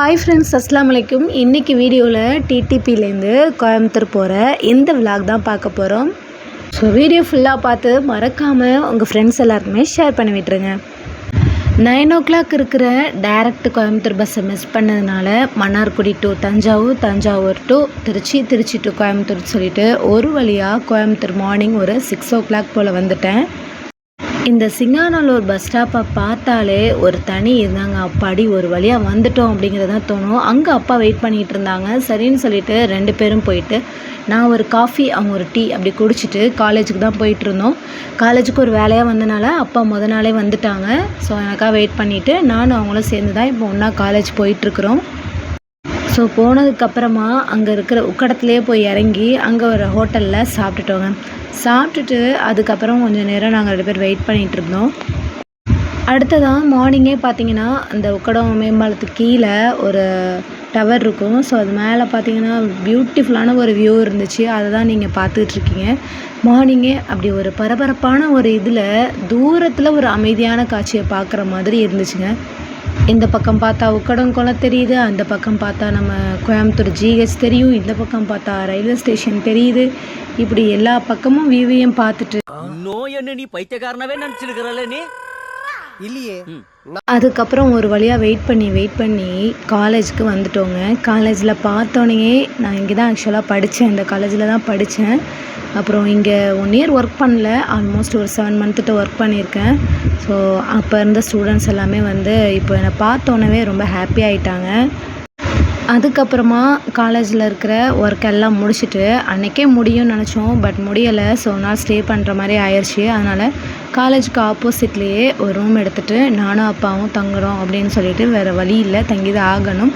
Hi friends, அஸ்ஸலாமு அலைக்கும். இன்றைக்கி வீடியோவில் டிடிபிலேருந்து கோயம்புத்தூர் போகிற இந்த விலாக் தான் பார்க்க போகிறோம். ஸோ வீடியோ ஃபுல்லாக பார்த்து மறக்காமல் உங்கள் ஃப்ரெண்ட்ஸ் எல்லாருக்குமே ஷேர் பண்ணி விட்டுருங்க. 9 o'clock இருக்கிற டைரக்ட் கோயம்புத்தூர் பஸ்ஸை மிஸ் பண்ணதுனால Mannargudi to Thanjavur, Thanjavur to Tiruchi, Tiruchi to Coimbatore சொல்லிவிட்டு ஒரு வழியாக கோயம்புத்தூர் மார்னிங் ஒரு 6 o'clock போல் வந்துட்டேன். இந்த சிங்காநல்லூர் பஸ் ஸ்டாப்பை பார்த்தாலே ஒரு தனி இருந்தாங்க, அப்பாடி ஒரு வழியாக வந்துட்டோம் அப்படிங்கிறதான் தோணும். அங்கே அப்பா வெயிட் பண்ணிகிட்டு இருந்தாங்க. சரின்னு சொல்லிட்டு 2 பேரும் போயிட்டு நான் ஒரு காஃபி, அவங்க ஒரு டீ அப்படி குடிச்சிட்டு காலேஜுக்கு தான் போயிட்டுருந்தோம். காலேஜுக்கு ஒரு வேலையாக வந்தனால அப்பா நாளே வந்துட்டாங்க. ஸோ எனக்காக வெயிட் பண்ணிவிட்டு நானும் அவங்களும் சேர்ந்து தான் இப்போ ஒன்றா காலேஜ் போயிட்டுருக்குறோம். ஸோ போனதுக்கப்புறமா அங்கே இருக்கிற உக்கடத்துலேயே போய் இறங்கி அங்கே ஒரு ஹோட்டலில் சாப்பிட்டுட்டோங்க. சாப்பிட்டுட்டு அதுக்கப்புறம் கொஞ்சம் நேரம் நாங்கள் 2 பேர் வெயிட் பண்ணிகிட்டு இருந்தோம். அடுத்ததான் மார்னிங்கே பார்த்திங்கன்னா அந்த உக்கடம் மேம்பாலத்துக்கு கீழே ஒரு டவர் இருக்கும். ஸோ அது மேலே பார்த்திங்கன்னா பியூட்டிஃபுல்லான ஒரு வியூ இருந்துச்சு. அதை தான் நீங்கள் பார்த்துட்ருக்கீங்க. மார்னிங்கே அப்படி ஒரு பரபரப்பான ஒரு இதில் தூரத்தில் ஒரு அமைதியான காட்சியை பார்க்குற மாதிரி இருந்துச்சுங்க. இந்த பக்கம் பார்த்தா உக்கடம் குளம் தெரியுது, அந்த பக்கம் பார்த்தா நம்ம கோயம்புத்தூர் ஜிஹெச் தெரியும், இந்த பக்கம் பார்த்தா ரயில்வே ஸ்டேஷன் தெரியுது. இப்படி எல்லா பக்கமும் வியூவையும் பார்த்துட்டு நீ பைத்தியக்காரனவே நினைச்சிருக்கிறல்ல நீ இல்லையே. அதுக்கப்புறம் ஒரு வழியாக வெயிட் பண்ணி காலேஜுக்கு வந்துட்டோங்க. காலேஜில் பார்த்தோன்னே நான் இங்கே தான் ஆக்சுவலாக படித்தேன், இந்த காலேஜில் தான் படித்தேன். அப்புறம் இங்கே 1 year ஒர்க் பண்ணல, ஆல்மோஸ்ட் ஒரு 7 month ஒர்க் பண்ணியிருக்கேன். ஸோ அப்போ இருந்த ஸ்டூடெண்ட்ஸ் எல்லாமே இப்போ என்னை பார்த்தோன்னே ரொம்ப ஹாப்பி ஆகிட்டாங்க. அதுக்கப்புறமா காலேஜில் இருக்கிற ஒர்க் எல்லாம் முடிச்சுட்டு அன்றைக்கே முடியும்னு நினச்சோம், பட் முடியலை. ஸோ ஒரு நாள் ஸ்டே பண்ணுற மாதிரி ஆயிடுச்சு. அதனால் காலேஜுக்கு ஆப்போசிட்லேயே ஒரு ரூம் எடுத்துகிட்டு நானும் அப்பாவும் தங்குறோம் அப்படின்னு சொல்லிட்டு வேறு வழி இல்லை, தங்கி தான் ஆகணும்.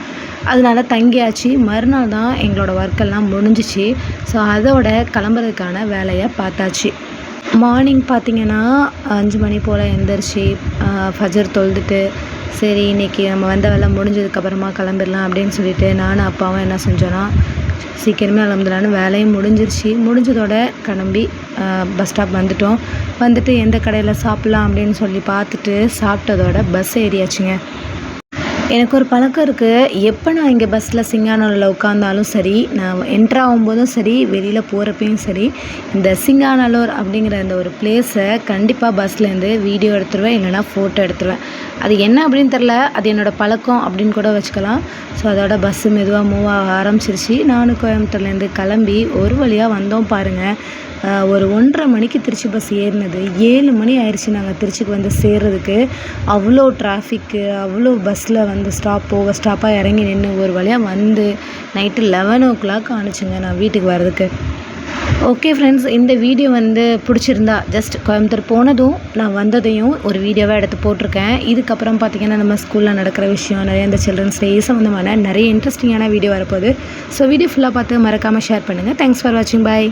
அதனால தங்கியாச்சு. மறுநாள் தான் எங்களோட ஒர்க்கெல்லாம் முடிஞ்சிச்சு. ஸோ அதோட கிளம்புறதுக்கான வேலையை பார்த்தாச்சு. மார்னிங் பார்த்திங்கன்னா 5 மணி போல் எழுந்திரிச்சி ஃபஜர் தொழுதுட்டு சரி இன்றைக்கி நம்ம வந்த வேலை முடிஞ்சதுக்கப்புறமா கிளம்பிடலாம் அப்படின்னு சொல்லிட்டு நானும் அப்பாவும் என்ன செஞ்சோன்னா சீக்கிரமே கிளம்புலான்னு வேலையும் முடிஞ்சிருச்சு. முடிஞ்சதோட கிளம்பி பஸ் ஸ்டாப் வந்துட்டு எந்த கடையில் சாப்பிட்லாம் அப்படின்னு சொல்லி பார்த்துட்டு சாப்பிட்டதோட பஸ் ஏறியாச்சுங்க. எனக்கு ஒரு பழக்கம் இருக்குது, எப்போ நான் இங்கே பஸ்ஸில் சிங்காநல்லூரில் உட்காந்தாலும் சரி, நான் என்ட்ரு ஆகும்போதும் சரி, வெளியில் போகிறப்பையும் சரி, இந்த சிங்காநல்லூர் அப்படிங்கிற அந்த ஒரு பிளேஸை கண்டிப்பாக பஸ்லேருந்து வீடியோ எடுத்துருவேன், இல்லைனா ஃபோட்டோ எடுத்துருவேன். அது என்ன அப்படின்னு தெரில, அது என்னோடய பழக்கம் அப்படின்னு கூட வச்சுக்கலாம். ஸோ அதோட பஸ்ஸு மெதுவாக மூவ் ஆக ஆரம்பிச்சிருச்சு. நானும் கோயம்புத்தூர்லேருந்து கிளம்பி ஒரு வழியாக வந்தோம் பாருங்கள். ஒரு 1:30 மணிக்கு திருச்சி பஸ் ஏறினது 7 மணி ஆயிடுச்சு நாங்கள் திருச்சிக்கு வந்து சேர்றதுக்கு. அவ்வளோ டிராஃபிக்கு, அவ்வளோ பஸ்ஸில் வந்து ஒவ்வொரு ஸ்டாப்பாக இறங்கி நின்று ஒரு வழியாக வந்து நைட்டு 11 o'clock ஆணுச்சுங்க நான் வீட்டுக்கு வர்றதுக்கு. ஓகே ஃப்ரெண்ட்ஸ், இந்த வீடியோ பிடிச்சிருந்தா ஜஸ்ட் கோயம்புத்தூர் போனதும் நான் வந்ததையும் ஒரு வீடியோவாக எடுத்து போட்டிருக்கேன். இதுக்கப்புறம் பார்த்திங்கன்னா நம்ம ஸ்கூலில் நடக்கிற விஷயம், நிறைய இந்த சில்ட்ரன்ஸ் டே சம்மந்தமான நிறைய இன்ட்ரெஸ்டிங்கான வீடியோ வரப்போகுது. ஸோ வீடியோ ஃபுல்லாக பார்த்து மறக்காமல் ஷேர் பண்ணுங்கள். தேங்க்ஸ் ஃபார் வாட்சிங். பாய்.